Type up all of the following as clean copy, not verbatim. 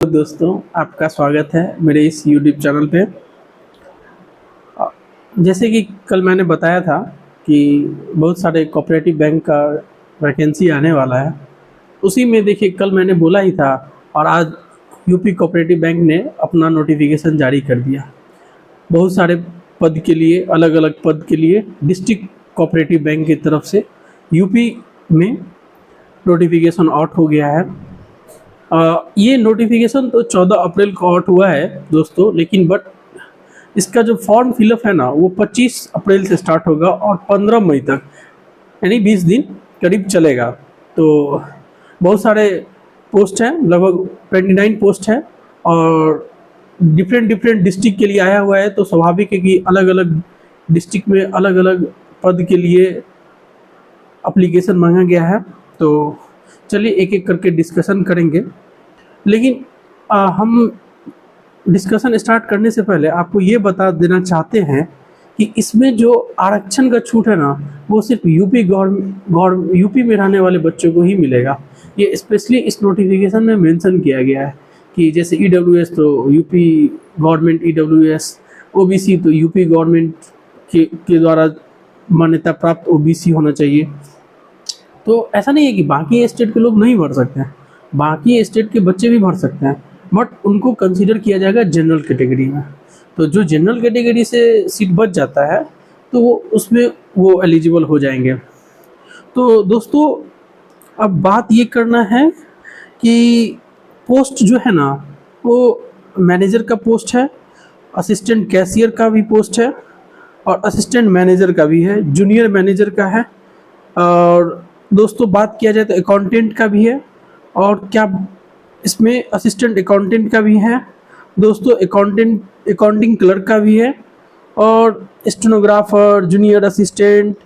दोस्तों, आपका स्वागत है मेरे इस यूट्यूब चैनल पे। जैसे कि कल मैंने बताया था कि बहुत सारे कोऑपरेटिव बैंक का वैकेंसी आने वाला है। उसी में देखिए, कल मैंने बोला ही था और आज यूपी कोऑपरेटिव बैंक ने अपना नोटिफिकेशन जारी कर दिया। बहुत सारे पद के लिए, अलग अलग पद के लिए डिस्ट्रिक्ट कोऑपरेटिव बैंक की तरफ से यूपी में नोटिफिकेशन आउट हो गया है। ये नोटिफिकेशन तो 14 अप्रैल को आउट हुआ है दोस्तों, लेकिन बट इसका जो फॉर्म फिलअप है ना, वो 25 अप्रैल से स्टार्ट होगा और 15 मई तक, यानी 20 दिन करीब चलेगा। तो बहुत सारे पोस्ट हैं, लगभग 29 पोस्ट हैं और डिफरेंट डिस्ट्रिक्ट के लिए आया हुआ है। तो स्वाभाविक है कि अलग अलग डिस्ट्रिक्ट में अलग अलग पद के लिए एप्लीकेशन मांगा गया है। तो चलिए एक एक करके डिस्कशन करेंगे, लेकिन हम डिस्कशन स्टार्ट करने से पहले आपको ये बता देना चाहते हैं कि इसमें जो आरक्षण का छूट है ना, वो सिर्फ यूपी में रहने वाले बच्चों को ही मिलेगा। ये स्पेशली इस नोटिफिकेशन में मेंशन किया गया है कि जैसे ईडब्ल्यूएस तो यूपी गवर्नमेंट, ईडब्ल्यूएस ओबीसी तो यूपी गवर्नमेंट के द्वारा मान्यता प्राप्त ओबीसी होना चाहिए। तो ऐसा नहीं है कि बाकी स्टेट के लोग नहीं भर सकते हैं, बाकी स्टेट के बच्चे भी भर सकते हैं, बट उनको कंसीडर किया जाएगा जनरल कैटेगरी में। तो जो जनरल कैटेगरी से सीट बच जाता है तो वो उसमें वो एलिजिबल हो जाएंगे। तो दोस्तों, अब बात ये करना है कि पोस्ट जो है ना, वो मैनेजर का पोस्ट है, असिस्टेंट कैशियर का भी पोस्ट है और असिस्टेंट मैनेजर का भी है, जूनियर मैनेजर का है, और दोस्तों बात किया जाए तो अकाउंटेंट का भी है, और क्या इसमें असिस्टेंट अकाउंटेंट का भी है दोस्तों, अकाउंटिंग क्लर्क का भी है, और stenographer, junior assistant,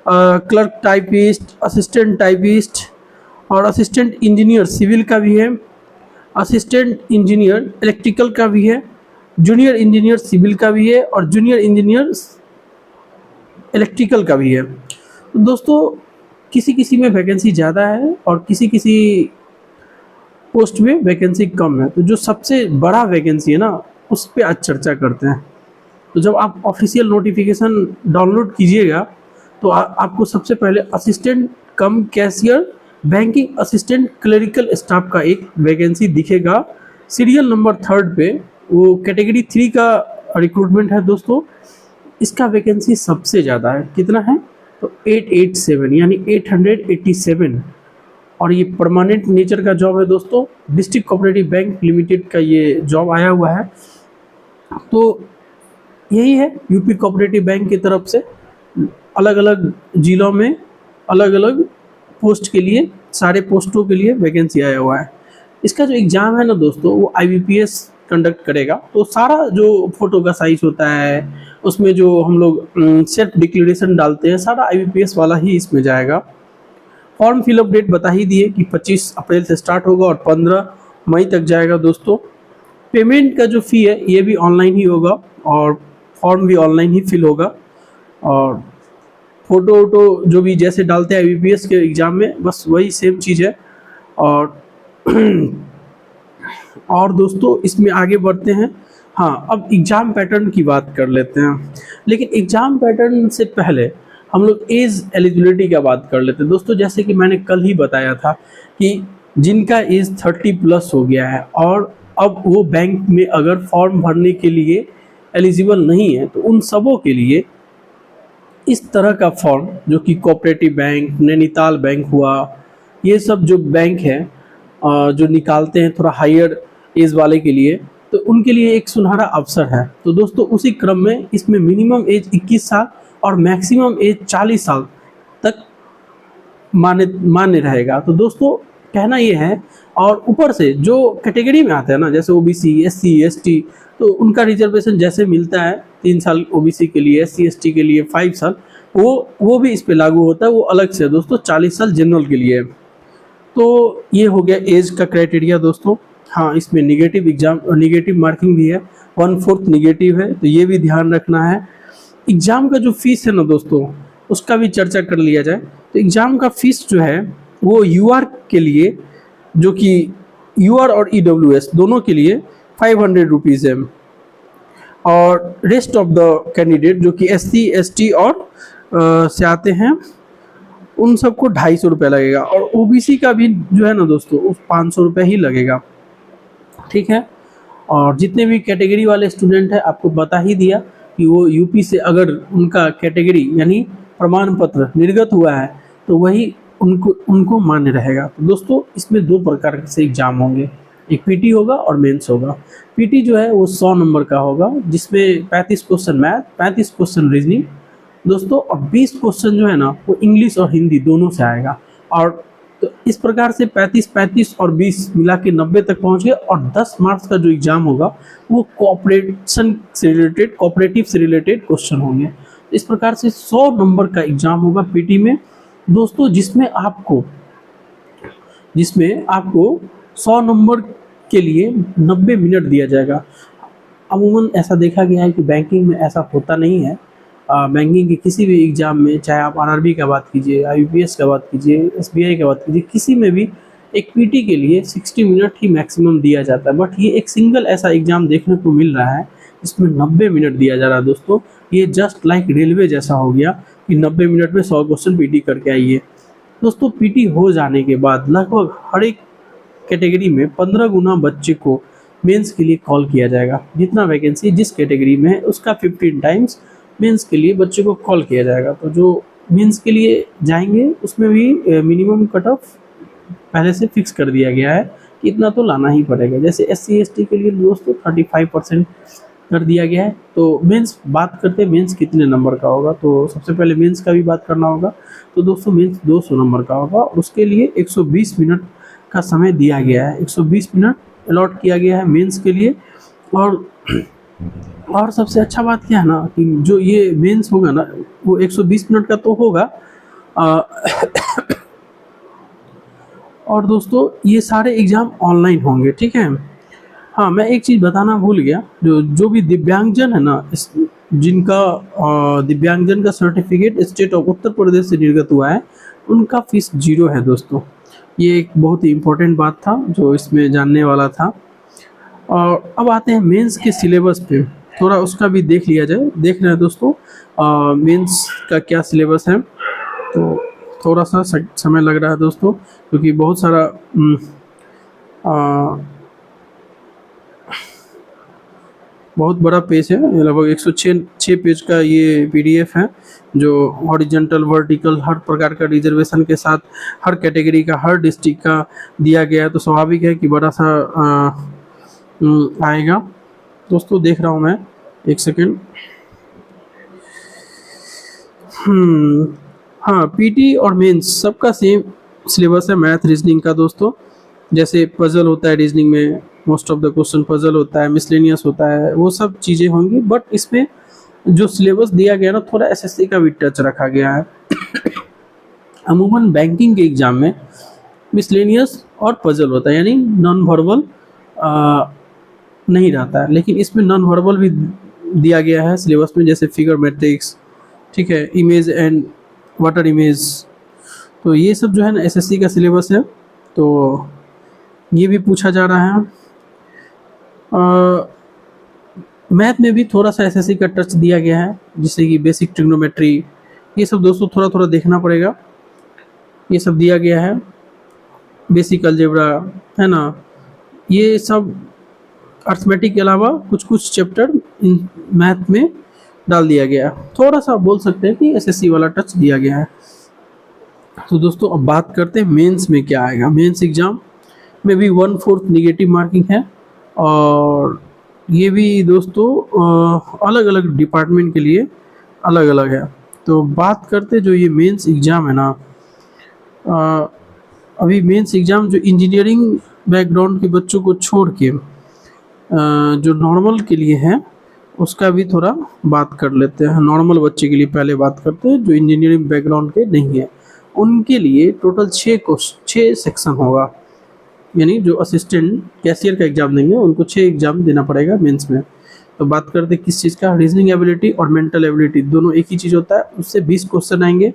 clerk typist, assistant typist और असिस्टेंट इंजीनियर सिविल का भी है, असिस्टेंट इंजीनियर इलेक्ट्रिकल का भी है, जूनियर इंजीनियर सिविल का भी है और जूनियर इंजीनियर इलेक्ट्रिकल का भी है। तो दोस्तों, किसी किसी में वैकेंसी ज़्यादा है और किसी किसी पोस्ट में वैकेंसी कम है। तो जो सबसे बड़ा वैकेंसी है ना, उस पर आज चर्चा करते हैं। तो जब आप ऑफिशियल नोटिफिकेशन डाउनलोड कीजिएगा तो आपको सबसे पहले असिस्टेंट कम cashier banking assistant clerical staff का एक वैकेंसी दिखेगा, सीरियल नंबर 3 पे। वो कैटेगरी 3 का रिक्रूटमेंट है दोस्तों। इसका वैकेंसी सबसे ज़्यादा है, कितना है तो 887 यानी 887, और ये परमानेंट नेचर का जॉब है दोस्तों। डिस्ट्रिक्ट कोऑपरेटिव बैंक लिमिटेड का ये जॉब आया हुआ है। तो यही है, यूपी कोऑपरेटिव बैंक की तरफ से अलग अलग जिलों में अलग अलग पोस्ट के लिए, सारे पोस्टों के लिए वैकेंसी आया हुआ है। इसका जो एग्ज़ाम है ना दोस्तों, वो IBPS कंडक्ट करेगा। तो सारा जो फोटो का साइज होता है, उसमें जो हम लोग सेल्फ डिक्लेरेशन डालते हैं, सारा IBPS वाला ही इसमें जाएगा। फॉर्म फिलअप डेट बता ही दिए कि 25 अप्रैल से स्टार्ट होगा और 15 मई तक जाएगा दोस्तों। पेमेंट का जो फ़ी है ये भी ऑनलाइन ही होगा और फॉर्म भी ऑनलाइन ही फिल होगा, और फ़ोटो वोटो जो भी जैसे डालते हैं IBPS के एग्ज़ाम में, बस वही सेम चीज़ है। और दोस्तों, इसमें आगे बढ़ते हैं। हाँ, अब एग्ज़ाम पैटर्न की बात कर लेते हैं, लेकिन एग्ज़ाम पैटर्न से पहले हम लोग एज एलिजिबिलिटी का बात कर लेते हैं दोस्तों। जैसे कि मैंने कल ही बताया था कि जिनका एज 30+ हो गया है और अब वो बैंक में अगर फॉर्म भरने के लिए एलिजिबल नहीं है, तो उन सबों के लिए इस तरह का फॉर्म, जो कि कोऑपरेटिव बैंक, नैनीताल बैंक हुआ, ये सब जो बैंक हैं जो निकालते हैं थोड़ा हायर एज वाले के लिए, तो उनके लिए एक सुनहरा अवसर है। तो दोस्तों, उसी क्रम में इसमें मिनिमम एज 21 साल और मैक्सिमम एज 40 साल तक मान्य रहेगा। तो दोस्तों, कहना ये है, और ऊपर से जो कैटेगरी में आते हैं ना, जैसे OBC, SC, ST, तो उनका रिजर्वेशन जैसे मिलता है 3 साल OBC के लिए, SC ST के लिए 5 साल, वो भी इस पे लागू होता है। वो अलग से दोस्तों 40 साल जनरल के लिए। तो ये हो गया एज का क्राइटेरिया दोस्तों। हाँ, इसमें निगेटिव मार्किंग भी है, 1/4 निगेटिव है, तो ये भी ध्यान रखना है। एग्ज़ाम का जो फीस है ना दोस्तों, उसका भी चर्चा कर लिया जाए। तो एग्ज़ाम का फीस जो है वो UR के लिए, जो कि यूआर और ईडब्ल्यूएस दोनों के लिए 500 रुपीज़ है। और रेस्ट ऑफ द कैंडिडेट जो कि एससी एसटी और से आते हैं उन सबको 250 रुपये लगेगा। और ओबीसी का भी जो है ना दोस्तों, उस 500 रुपये ही लगेगा, ठीक है। और जितने भी कैटेगरी वाले स्टूडेंट हैं आपको बता ही दिया कि वो यूपी से अगर उनका कैटेगरी यानी प्रमाण पत्र निर्गत हुआ है तो वही उनको मान्य रहेगा। तो दोस्तों इसमें 2 प्रकार से एग्जाम होंगे, एक पीटी होगा और मेंस होगा। पीटी जो है वो 100 नंबर का होगा, जिसमें 35 क्वेश्चन मैथ, 35 क्वेश्चन रीजनिंग दोस्तों, और 20 क्वेश्चन जो है ना वो इंग्लिश और हिंदी दोनों से आएगा। और तो इस प्रकार से 35 और 20 मिला के 90 तक पहुँच गए। और 10 मार्क्स का जो एग्ज़ाम होगा वो कोऑपरेटिव से रिलेटेड क्वेश्चन होंगे। इस प्रकार से 100 नंबर का एग्ज़ाम होगा पीटी में दोस्तों, जिसमें आपको 100 नंबर के लिए 90 मिनट दिया जाएगा। अमूमन ऐसा देखा गया है कि बैंकिंग में ऐसा होता नहीं है। बैंकिंग के किसी भी एग्ज़ाम में, चाहे आप आरआरबी का बात कीजिए, आईयूपीएस का बात कीजिए, एसबीआई का बात कीजिए, किसी में भी एक पीटी के लिए 60 मिनट ही मैक्सिमम दिया जाता है। बट ये एक सिंगल ऐसा एग्ज़ाम देखने को मिल रहा है इसमें 90 मिनट दिया जा रहा है दोस्तों। ये जस्ट लाइक रेलवे जैसा हो गया कि 90 मिनट में 100 क्वेश्चन पीटी करके आइए। दोस्तों पीटी हो जाने के बाद लगभग हर एक कैटेगरी में 15 गुना बच्चे को मेंस के लिए कॉल किया जाएगा। जितना वैकेंसी जिस कैटेगरी में है उसका 15 टाइम्स मेंस के लिए बच्चे को कॉल किया जाएगा। तो जो मेंस के लिए जाएंगे उसमें भी मिनिमम कट ऑफ पहले से फिक्स कर दिया गया है कि इतना तो लाना ही पड़ेगा। जैसे एससी एसटी के लिए दोस्तों 35% कर दिया गया है। तो मेंस बात करते हैं, मेंस कितने नंबर का होगा, तो सबसे पहले मेंस का भी बात करना होगा। तो दोस्तों मेंस 200 नंबर का होगा और उसके लिए 120 मिनट का समय दिया गया है। 120 मिनट अलॉट किया गया है मेंस के लिए। और सबसे अच्छा बात क्या है ना कि जो ये मेंस होगा ना वो 120 मिनट का तो होगा। और दोस्तों ये सारे एग्ज़ाम ऑनलाइन होंगे, ठीक है। हाँ, मैं एक चीज़ बताना भूल गया, जो भी दिव्यांगजन है ना, जिनका दिव्यांगजन का certificate state of Uttar Pradesh से निर्गत हुआ है, उनका फीस 0 है दोस्तों। ये एक बहुत ही इम्पोर्टेंट बात था जो इसमें जानने वाला था। और अब आते हैं मेंस के सिलेबस पे, थोड़ा उसका भी देख लिया जाए। देख रहे हैं दोस्तों मेंस का क्या सिलेबस है, तो थोड़ा सा समय लग रहा है दोस्तों क्योंकि बहुत सारा बहुत बड़ा पेज है, लगभग 106 पेज का ये पीडीएफ है जो हॉरिजॉन्टल वर्टिकल हर प्रकार का रिजर्वेशन के साथ हर कैटेगरी का हर डिस्ट्रिक्ट का दिया गया है। तो स्वाभाविक है कि बड़ा सा आएगा दोस्तों। देख रहा हूँ मैं, एक सेकेंड। हाँ, पीटी और मेंस सबका सेम सिलेबस है मैथ रीजनिंग का दोस्तों। जैसे पजल होता है रीजनिंग में, most of the question puzzle होता है, मिसलेनियस होता है, वो सब चीज़ें होंगी। बट इसमें जो सिलेबस दिया गया ना थोड़ा एसएससी का भी टच रखा गया है। अमूमन बैंकिंग के एग्ज़ाम में मिसलेनियस और पजल होता है, यानी नॉन वर्बल नहीं रहता है, लेकिन इसमें नॉन वर्बल भी दिया गया है सिलेबस में, जैसे फिगर मैट्रिक्स, ठीक है, इमेज एंड वाटर इमेज। तो ये सब जो है ना एसएससी का सिलेबस है, तो ये भी पूछा जा रहा है। मैथ में भी थोड़ा सा एसएससी का टच दिया गया है, जिससे कि बेसिक ट्रिग्नोमेट्री, ये सब दोस्तों थोड़ा थोड़ा देखना पड़ेगा। ये सब दिया गया है, बेसिक अलजेब्रा है ना, ये सब अर्थमेटिक के अलावा कुछ कुछ चैप्टर इन मैथ में डाल दिया गया। थोड़ा सा बोल सकते हैं कि एसएससी वाला टच दिया गया है। तो दोस्तों अब बात करते हैं मेंस में क्या आएगा। मेंस एग्ज़ाम में भी 1/4 निगेटिव मार्किंग है और ये भी दोस्तों अलग अलग डिपार्टमेंट के लिए अलग अलग है। तो बात करते जो ये मेंस एग्ज़ाम है ना, अभी मेंस एग्ज़ाम जो इंजीनियरिंग बैकग्राउंड के बच्चों को छोड़ के जो नॉर्मल के लिए है उसका भी थोड़ा बात कर लेते हैं। नॉर्मल बच्चे के लिए पहले बात करते हैं, जो इंजीनियरिंग बैकग्राउंड के नहीं है उनके लिए टोटल 6 सेक्शन होगा। यानी जो असिस्टेंट कैशियर का एग्ज़ाम देंगे उनको 6 एग्ज़ाम देना पड़ेगा मेंस में। तो बात करते किस चीज़ का, रीजनिंग एबिलिटी और मेंटल एबिलिटी दोनों एक ही चीज़ होता है। उससे 20 क्वेश्चन आएंगे,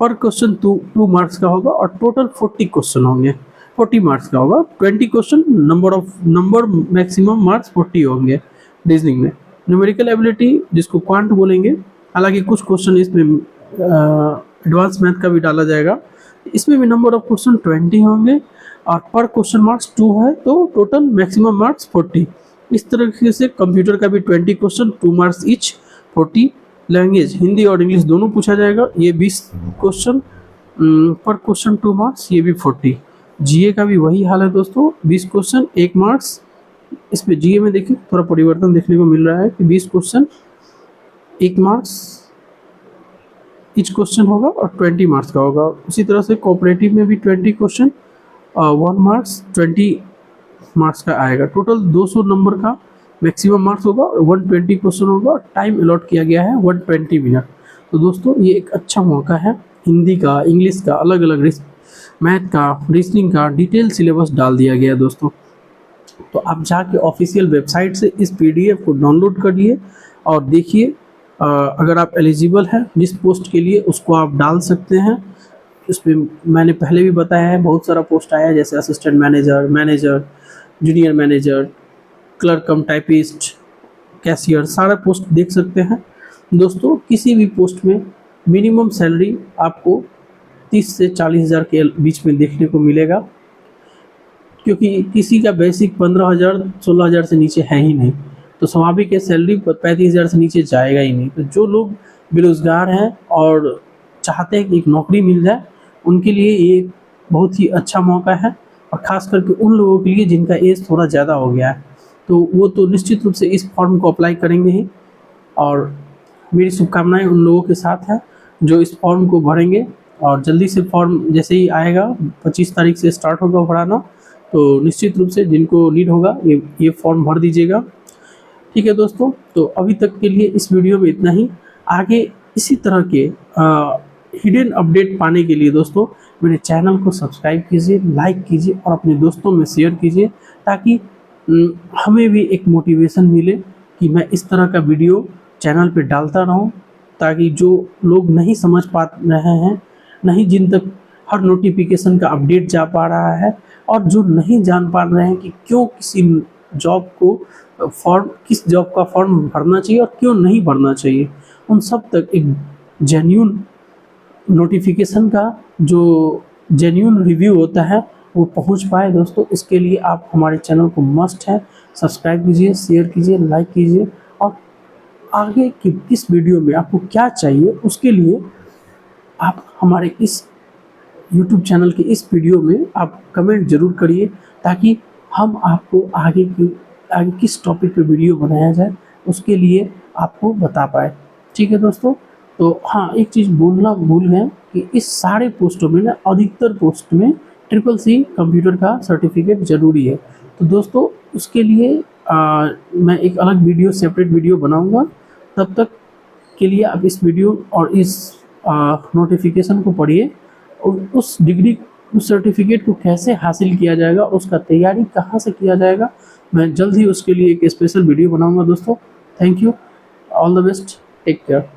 पर क्वेश्चन 2 मार्क्स का होगा और टोटल 40 क्वेश्चन होंगे। 40 मार्क्स का होगा। 20 क्वेश्चन, नंबर मैक्सिमम मार्क्स 40 होंगे रीजनिंग में। न्यूमेरिकल एबिलिटी जिसको क्वांट बोलेंगे, हालांकि कुछ क्वेश्चन इसमें एडवांस मैथ का भी डाला जाएगा, इसमें भी नंबर ऑफ क्वेश्चन 20 होंगे और पर क्वेश्चन मार्क्स 2 है, तो टोटल मैक्सिमम मार्क्स 40। इस तरीके से कंप्यूटर का भी 20 question, 2 marks each, 40। Language Hindi और इंग्लिश दोनों पूछा जाएगा, ये 20 क्वेश्चन, पर क्वेश्चन 2 मार्क्स, ये भी 40। जीए का भी वही हाल है दोस्तों, 20 क्वेश्चन 1 मार्क्स। इसमें जीए में देखिए थोड़ा परिवर्तन देखने को मिल रहा है कि 20 क्वेश्चन 1 मार्क्स ईच क्वेश्चन होगा और 20 मार्क्स का होगा। उसी तरह से कोऑपरेटिव में भी 20 क्वेश्चन 1 मार्क्स 20 मार्क्स का आएगा। टोटल 200 नंबर का मैक्सिमम मार्क्स होगा और 120 क्वेश्चन होगा। टाइम अलॉट किया गया है 120 मिनट। तो दोस्तों ये एक अच्छा मौका है, हिंदी का, इंग्लिश का, अलग अलग मैथ का, रीजनिंग का डिटेल सिलेबस डाल दिया गया है दोस्तों। तो आप जाके ऑफिशियल वेबसाइट से इस PDF को डाउनलोड करिए और देखिए, अगर आप एलिजिबल हैं जिस पोस्ट के लिए उसको आप डाल सकते हैं। इसमें मैंने पहले भी बताया है बहुत सारा पोस्ट आया है, जैसे assistant manager, junior manager, clerk कम टाइपिस्ट, कैशियर, सारा पोस्ट देख सकते हैं दोस्तों। किसी भी पोस्ट में मिनिमम सैलरी आपको 30 से 40 हज़ार के बीच में देखने को मिलेगा, क्योंकि किसी का बेसिक 15,000 16,000 से नीचे है ही नहीं, तो स्वाभाविक है सैलरी 35,000 से नीचे जाएगा ही नहीं। तो जो लोग बेरोज़गार हैं और चाहते हैं कि एक नौकरी मिल जाए, उनके लिए ये बहुत ही अच्छा मौका है, और ख़ास करके उन लोगों के लिए जिनका एज थोड़ा ज़्यादा हो गया है, तो वो तो निश्चित रूप से इस फॉर्म को अप्लाई करेंगे ही। और मेरी शुभकामनाएं उन लोगों के साथ हैं जो इस फॉर्म को भरेंगे, और जल्दी से फॉर्म जैसे ही आएगा 25 तारीख से स्टार्ट होगा भराना, तो निश्चित रूप से जिनको नीड होगा ये फॉर्म भर दीजिएगा। ठीक है दोस्तों, तो अभी तक के लिए इस वीडियो में इतना ही। आगे इसी तरह के हिडन अपडेट पाने के लिए दोस्तों मेरे चैनल को सब्सक्राइब कीजिए, लाइक कीजिए और अपने दोस्तों में शेयर कीजिए, ताकि हमें भी एक मोटिवेशन मिले कि मैं इस तरह का वीडियो चैनल पे डालता रहूं, ताकि जो लोग नहीं समझ पा रहे हैं, नहीं जिन तक हर नोटिफिकेशन का अपडेट जा पा रहा है, और जो नहीं जान पा रहे हैं कि क्यों किसी जॉब को किस जॉब का फॉर्म भरना चाहिए और क्यों नहीं भरना चाहिए, उन सब तक एक जेन्युइन नोटिफिकेशन का जो जेन्युइन रिव्यू होता है वो पहुंच पाए दोस्तों। इसके लिए आप हमारे चैनल को मस्ट है सब्सक्राइब कीजिए, शेयर कीजिए, लाइक कीजिए, और आगे की किस वीडियो में आपको क्या चाहिए उसके लिए आप हमारे इस YouTube चैनल के इस वीडियो में आप कमेंट ज़रूर करिए, ताकि हम आपको आगे किस टॉपिक पे वीडियो बनाया जाए उसके लिए आपको बता पाए। ठीक है दोस्तों, तो हाँ एक चीज़ बोलना भूल गए कि इस सारे पोस्टों में ना अधिकतर पोस्ट में CCC कंप्यूटर का सर्टिफिकेट ज़रूरी है। तो दोस्तों उसके लिए मैं एक अलग वीडियो, सेपरेट वीडियो बनाऊंगा। तब तक के लिए आप इस वीडियो और इस नोटिफिकेशन को पढ़िए, और उस डिग्री, उस सर्टिफिकेट को कैसे हासिल किया जाएगा, उसका तैयारी कहाँ से किया जाएगा, मैं जल्द ही उसके लिए एक स्पेशल वीडियो बनाऊंगा दोस्तों। Thank you, all the best, take care.